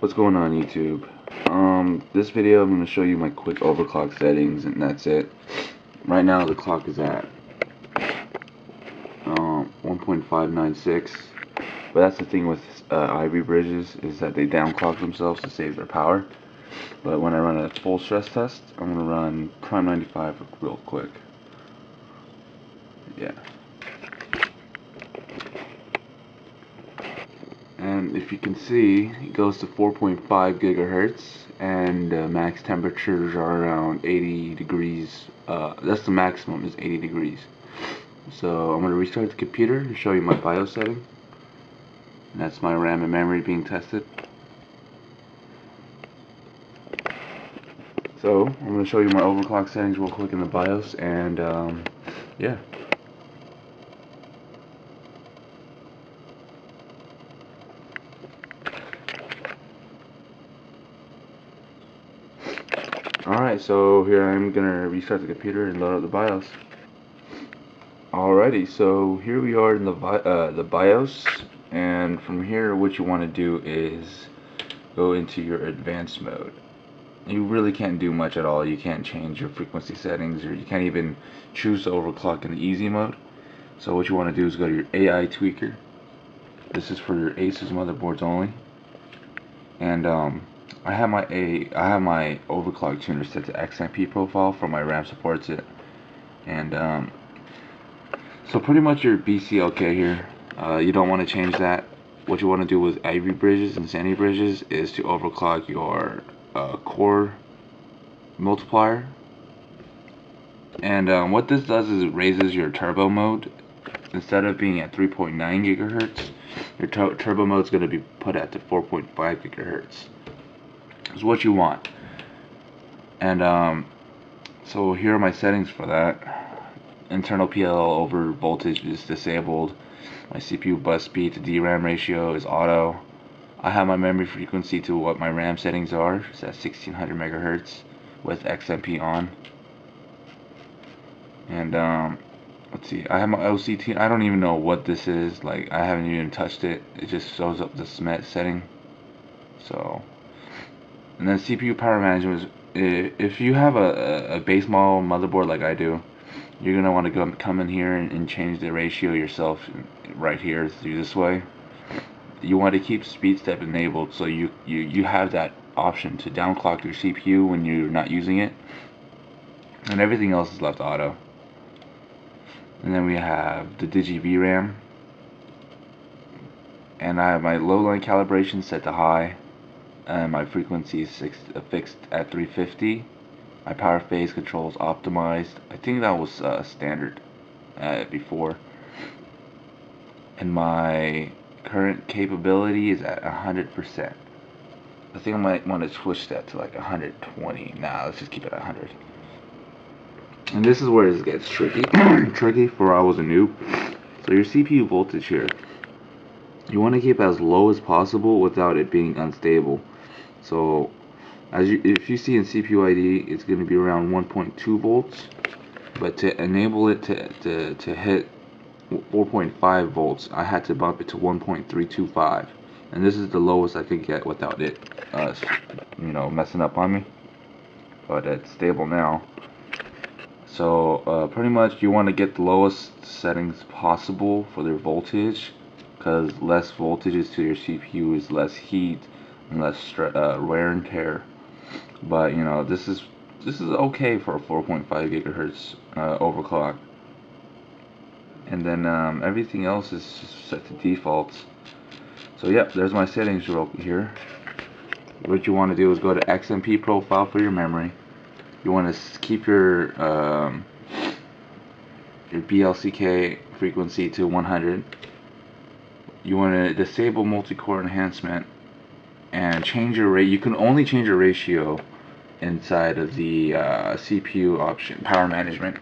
What's going on, YouTube? This video I'm going to show you my quick overclock settings, and that's it. Right now the clock is at 1.596, but that's the thing with IV bridges, is that they downclock themselves to save their power. But when I run a full stress test, I'm going to run Prime 95 real quick. Yeah. And if you can see, it goes to 4.5 gigahertz, and max temperatures are around 80 degrees. That's the maximum, is 80 degrees. So I'm going to restart the computer to show you my BIOS setting. And that's my RAM and memory being tested. So I'm going to show you my overclock settings real quick in the BIOS, and yeah. Alright, so here I'm gonna restart the computer and load up the BIOS. Alrighty, so here we are in the BIOS, and from here what you want to do is go into your advanced mode. You really can't do much at all. You can't change your frequency settings, or you can't even choose to overclock in the easy mode. So what you want to do is go to your AI tweaker. This is for your Asus motherboards only, and I have my overclock tuner set to XMP profile for my RAM supports it, and so pretty much your BCLK here. You don't want to change that. What you want to do with IV bridges and Sandy bridges is to overclock your core multiplier, and what this does is it raises your turbo mode. Instead of being at 3.9 gigahertz, your turbo mode is going to be put at to 4.5 gigahertz. Is what you want. And so here are my settings for that. Internal PLL over voltage is disabled. My CPU bus speed to DRAM ratio is auto. I have my memory frequency to what my RAM settings are. It's at 1600 megahertz with XMP on. And let's see, I have my OCT. I don't even know what this is. Like, I haven't even touched it. It just shows up the SMET setting. So, and then CPU power management is, if you have a base model motherboard like I do, you're gonna want to come in here and change the ratio yourself right here through this way. You want to keep speed step enabled, so you have that option to downclock your CPU when you're not using it, and everything else is left auto. And then we have the Digi VRAM, and I have my low line calibration set to high, and my frequency is fixed at 350. My power phase control is optimized. I think that was standard before. And my current capability is at 100%. I think I might want to switch that to like 120. Nah, let's just keep it at 100. And this is where it gets tricky. Tricky for I was a noob. So your CPU voltage here, you want to keep as low as possible without it being unstable. So if you see in CPU ID, it's going to be around 1.2 volts, but to enable it to hit 4.5 volts, I had to bump it to 1.325, and this is the lowest I could get without it messing up on me. But it's stable now. So pretty much you want to get the lowest settings possible for their voltage, because less voltages to your CPU is less heat and less wear and tear. But you know, this is okay for a 4.5 gigahertz overclock. And then everything else is just set to defaults. So yep, there's my settings here. What you want to do is go to XMP profile for your memory. You want to keep your BLCK frequency to 100. You want to disable multi-core enhancement and change your rate. You can only change your ratio inside of the CPU option, power management,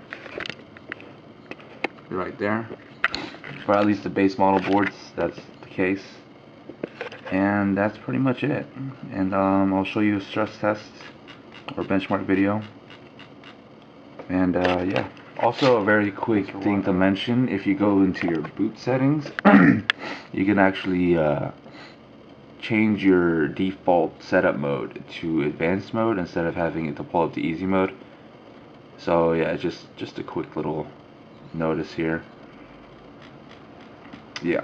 right there. For at least the base model boards, that's the case. And that's pretty much it. And I'll show you a stress test or benchmark video. And yeah. Also, a very quick thing to mention: if you go into your boot settings, you can actually change your default setup mode to advanced mode instead of having it default to easy mode. So yeah, just a quick little notice here. Yeah,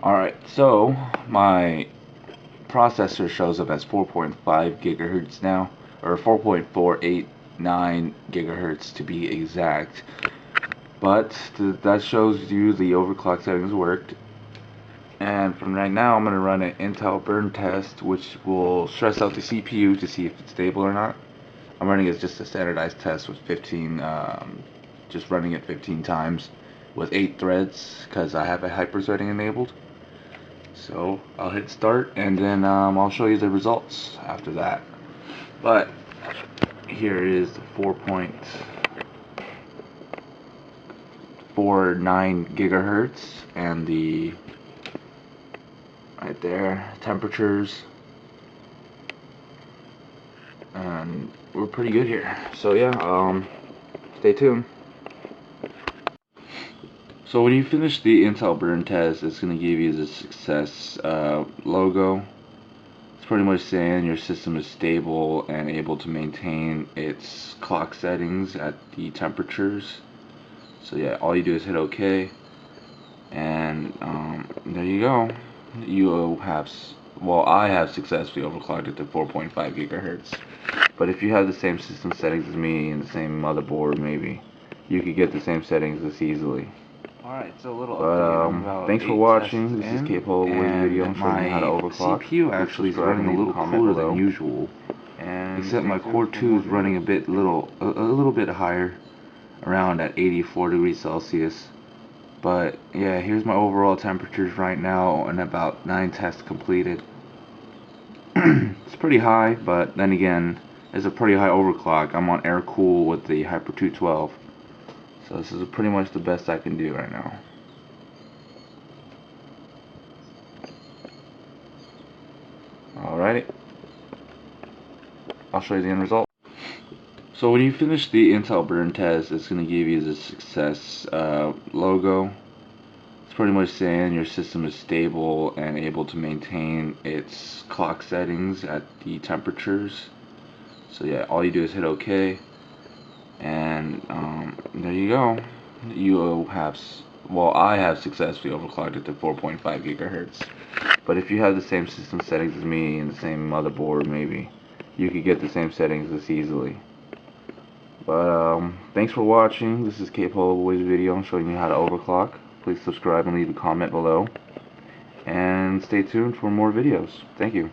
alright, so my processor shows up as 4.5 gigahertz now, or 4.489 gigahertz to be exact. But that shows you the overclock settings worked. And from right now, I'm going to run an Intel burn test, which will stress out the CPU to see if it's stable or not. I'm running it just a standardized test with 15, just running it 15 times with 8 threads because I have a hyper-threading enabled. So I'll hit start and then I'll show you the results after that. But here is the 4.49 gigahertz and the right there temperatures, and we're pretty good here. So yeah, stay tuned. So when you finish the Intel burn test, it's going to give you the success logo. It's pretty much saying your system is stable and able to maintain its clock settings at the temperatures. So yeah, all you do is hit OK, and there you go. You have, well, I have successfully overclocked it to 4.5 gigahertz. But if you have the same system settings as me and the same motherboard, maybe you could get the same settings this easily. Alright, so a little update. But thanks for watching. This is Capable with a video showing you how to overclock. CPU actually is running a little cooler than usual, Except my Core 2 is running a little bit higher, around at 84 degrees Celsius. But yeah, here's my overall temperatures right now, and about 9 tests completed. It's pretty high, but then again, it's a pretty high overclock. I'm on air cool with the Hyper 212, so this is pretty much the best I can do right now. Alrighty, I'll show you the end result. So when you finish the Intel burn test, it's going to give you the success logo. It's pretty much saying your system is stable and able to maintain its clock settings at the temperatures. So yeah, all you do is hit OK, and there you go. You have, well, I have successfully overclocked it to 4.5 gigahertz. But if you have the same system settings as me and the same motherboard, maybe you could get the same settings this easily. But thanks for watching. This is Capable with a video showing you how to overclock. Please subscribe and leave a comment below. And stay tuned for more videos. Thank you.